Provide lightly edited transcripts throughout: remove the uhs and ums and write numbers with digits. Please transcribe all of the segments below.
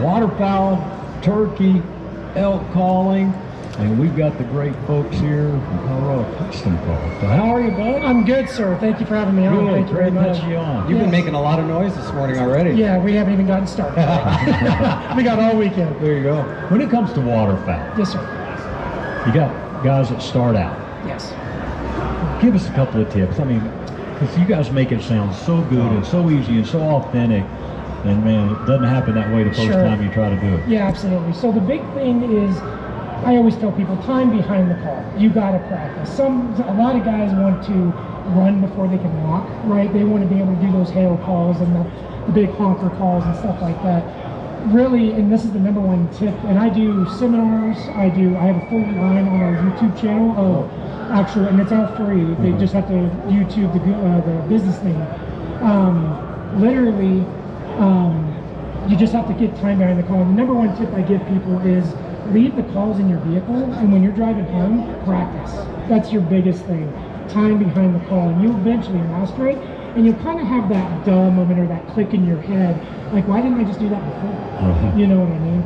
waterfowl, turkey, elk calling, and we've got the great folks here from Colorado Custom Call. So how are you, bud? I'm good, sir. Thank you for having me on. Good. Thank you very much. You on. You've been making a lot of noise this morning already. Yeah, we haven't even gotten started. We got all weekend. There you go. When it comes to waterfowl, Yes, sir. you got guys that start out. Yes. Give us a couple of tips. I mean, because you guys make it sound so good and so easy and so authentic, and man, it doesn't happen that way the first time you try to do it. Yeah, absolutely. So the big thing is, I always tell people, time behind the call. You got to practice. A lot of guys want to run before they can walk, right? They want to be able to do those hail calls and the big honker calls and stuff like that. Really, and this is the #1 tip, and I do seminars, I have a full line on our YouTube channel of actual, and it's all free. They just have to YouTube the business name. Literally, you just have to get time behind the call. And the #1 tip I give people is leave the calls in your vehicle, and when you're driving home, practice. That's your biggest thing. Time behind the call, and you'll eventually master it, and you'll kind of have that duh moment or that click in your head, like, why didn't I just do that before? You know what I mean?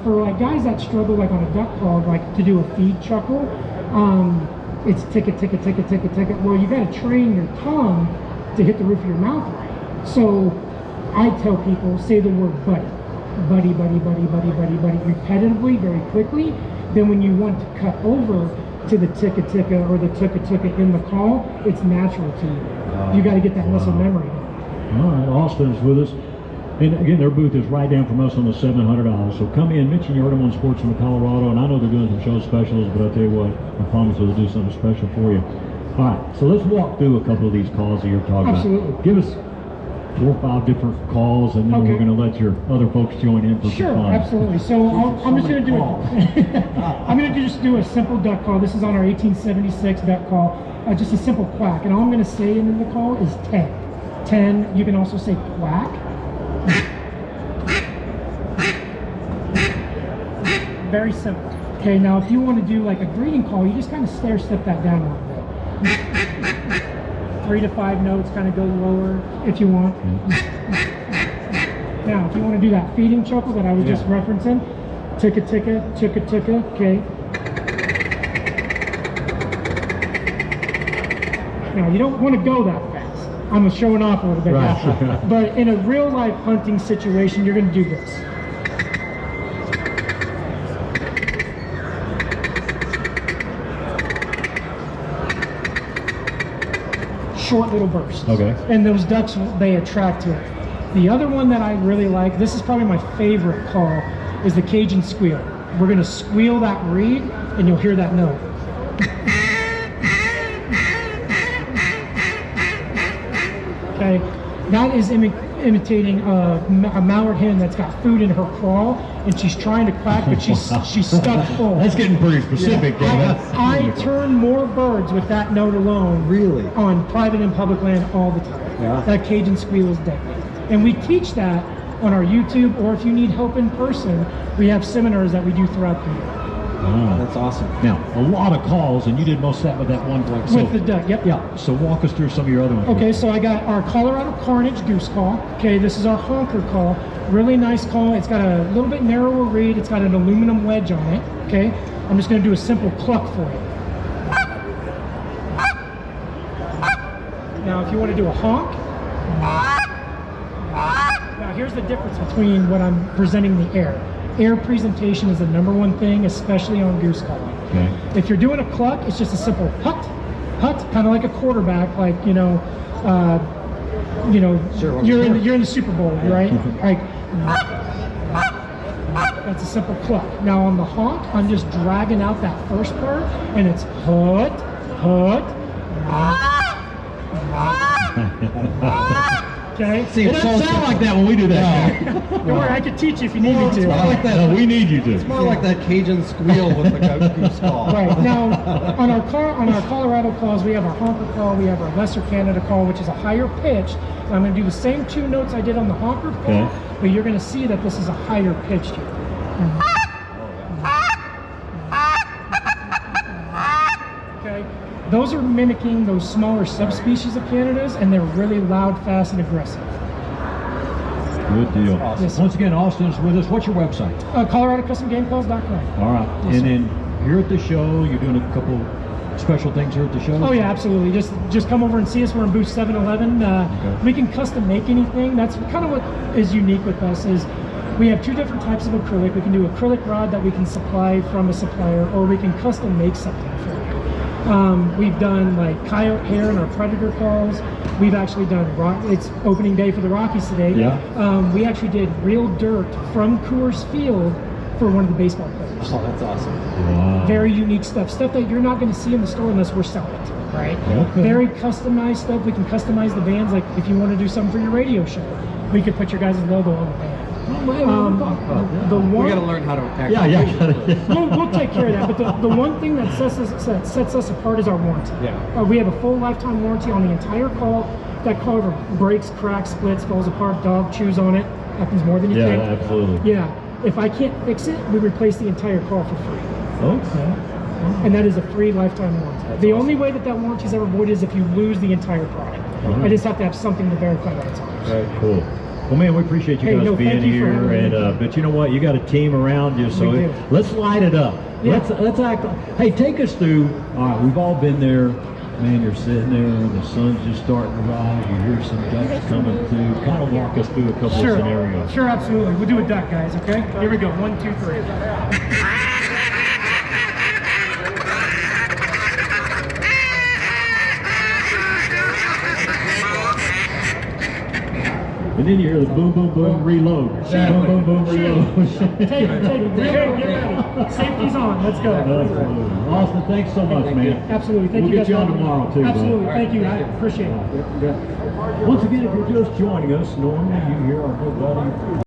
For like guys that struggle, like on a duck call, like to do a feed chuckle, it's ticket, ticket, ticket, ticket, ticket. Well, you got to train your tongue to hit the roof of your mouth right. So I tell people, say the word buddy. Buddy, buddy, buddy, buddy, buddy, buddy, repetitively, very quickly. Then when you want to cut over to the ticka ticka or the ticka ticka in the call, it's natural to you. You got to get that muscle memory. All right, Austin's with us. And again, their booth is right down from us on the $700. So come in, mention you heard them on Sportsmen, Colorado, and I know they're doing some show specials, but I'll tell you what, I promise they'll do something special for you. All right, so let's walk through a couple of these calls that you're talking about. Give us 4 or 5 different calls, and then we're going to let your other folks join in for some fun. Absolutely. So I'm just going to do it. I'm going to just do a simple duck call. This is on our 1876 duck call. Just a simple quack, and all I'm going to say in the call is 10. 10. You can also say quack. Very simple. Okay, now if you want to do like a greeting call, you just kind of step that down a little bit. 3 to 5 notes, kind of go lower if you want. Now, if you want to do that feeding chuckle that I was just referencing, ticka ticka, ticka ticka, okay. Now, you don't want to go that fast. I'm showing off a little bit now. But in a real life hunting situation, you're going to do this. Short little bursts. Okay. And those ducks, they attract to it. The other one that I really like, this is probably my favorite call, is the Cajun squeal. We're going to squeal that reed, and you'll hear that note. Okay. That is imitating a mallard hen that's got food in her craw, and she's trying to quack, but she's stuck full. That's getting pretty specific. I turn more birds with that note alone. Really? On private and public land all the time. Yeah. That Cajun squeal is deadly. And we teach that on our YouTube, or if you need help in person, we have seminars that we do throughout the year. That's awesome. Now, a lot of calls, and you did most of that with that one. With the duck, yep. Yeah, so walk us through some of your other ones. Okay, so I got our Colorado Carnage goose call. Okay, this is our honker call. Really nice call. It's got a little bit narrower reed. It's got an aluminum wedge on it. Okay, I'm just going to do a simple cluck for you. Now, if you want to do a honk. Now, here's the difference between what I'm presenting the air. Air presentation is the #1 thing, especially on goose calling. Okay. If you're doing a cluck, it's just a simple hut, kind of like a quarterback, like sure, you're in the Super Bowl, right? Like that's a simple cluck. Now on the honk, I'm just dragging out that first part, and it's hut. Okay. See, it doesn't sound like that when we do that. Don't worry, I can teach you if you need me to. It's more like that. No, we need you to. It's more like that Cajun squeal with the goose call. Right. Now, on our Colorado calls, we have our honker call, we have our Lesser Canada call, which is a higher pitch. And I'm going to do the same 2 notes I did on the honker call, but you're going to see that this is a higher pitch here. Okay. Those are mimicking those smaller subspecies of Canadas, and they're really loud, fast, and aggressive. Good deal. Awesome. Yes. Once again, Austin's with us. What's your website? ColoradoCustomGameCalls.com. All right. Yes. And then here at the show, you're doing a couple special things here at the show? Oh yeah, absolutely. Just come over and see us. We're in booth 711. Okay. We can custom make anything. That's kind of what is unique with us is we have two different types of acrylic. We can do acrylic rod that we can supply from a supplier, or we can custom make something for you. We've done like coyote hair in our predator calls. We've actually done it's opening day for the Rockies today. Yeah. We actually did real dirt from Coors Field for one of the baseball players. Oh, that's awesome. Wow. Very unique stuff that you're not going to see in the store unless we're selling it, right? Okay. Very customized stuff. We can customize the bands. Like if you want to do something for your radio show, we could put your guys' logo on the band. The one, We got to learn how to actually. Yeah. we'll take care of that. But the one thing that sets us apart is our warranty. Yeah. We have a full lifetime warranty on the entire call. That car ever breaks, cracks, splits, falls apart, dog chews on it, happens more than you think. Yeah, absolutely. Yeah. If I can't fix it, we replace the entire car for free. Okay. And that is a free lifetime warranty. The only way that warranty is ever voided is if you lose the entire product. Uh-huh. I just have to have something to verify that it's ours. Right, cool. Well, man, we appreciate you Hey, guys no, being thank you for here, having me. and but you know what? You got a team around you, so We do. let's light it up. Yeah. Let's act. Hey, take us through. All right, we've all been there. Man, you're sitting there, and the sun's just starting to rise. You hear some ducks coming through. Kind of walk us through a couple of scenarios. Sure, absolutely. We'll do a duck, guys, okay? Here we go. 1, 2, 3. And then you hear the boom, boom, boom, reload. Boom, boom, boom, reload. Take it. Get ready. Safety's on. Let's go. Absolutely. Austin, thanks so much, man. Absolutely. Thank We'll you get guys you on for having me. tomorrow, too, bud. Absolutely. Thank you. I appreciate it. Once again, if you're just joining us, normally you hear our good buddy